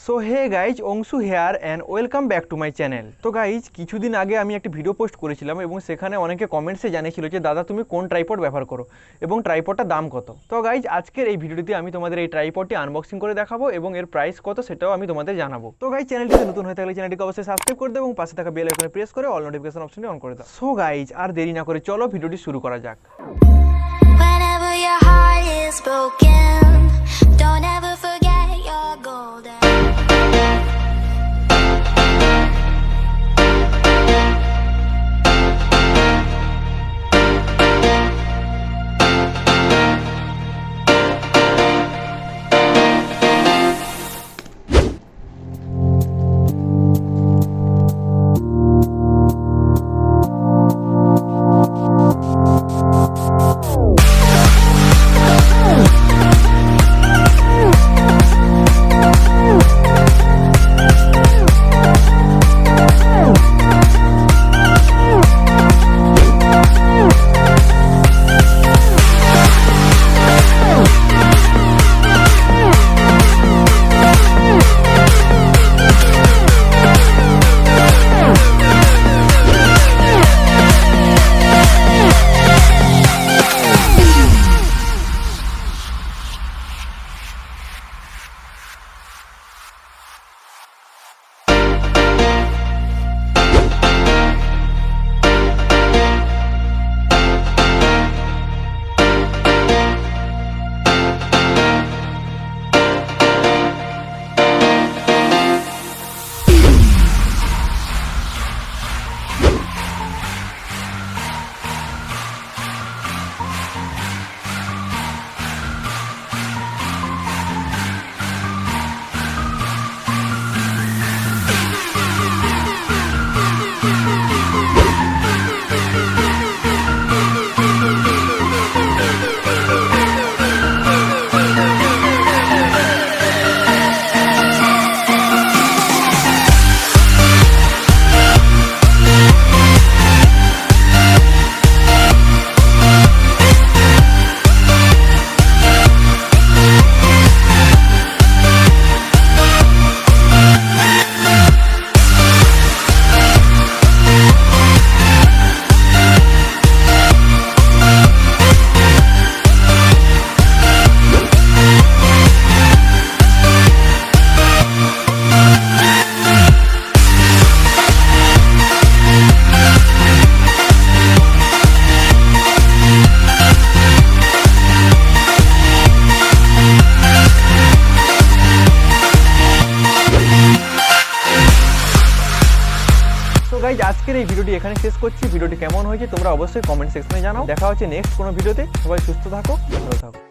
So hey guys, Anshu here and welcome back to my channel. তো guys, কিছুদিন আগে আমি একটা ভিডিও পোস্ট করেছিলাম এবং সেখানে অনেকে কমেন্টসে জানিয়েছিল যে দাদা তুমি কোন ট্রাইপড ব্যবহার করো এবং ট্রাইপডটার দাম কত। তো গাইজ, আজকের এই ভিডিওটিতে আমি তোমাদের এই ট্রাইপডটি আনবক্সিং করে দেখাবো এবং এর প্রাইস কত সেটাও আমি তোমাদের জানাবো। তো গাইজ, চ্যানেলটিতে নতুন হয়ে থাকলে চ্যানেলটিকে অবশ্যই সাবস্ক্রাইব করে দেবো এবং পাশে থাকা বেল আইকনে প্রেস করে অল নোটিফিকেশন অপশনটি অন করে দাও। সো গাইজ, আর দেরি না করে চলো ভিডিওটি শুরু করা যাক। Whenever your heart is broken, don't ever forget you're golden. Guys, আজকের এই ভিডিওটি এখানে শেষ করছি। ভিডিওটি কেমন হয়েছে তোমরা অবশ্যই কমেন্ট সেকশনে জানাও। দেখা হচ্ছে নেক্সট কোনো ভিডিওতে। সবাই সুস্থ থাকো, ভালো থাকো।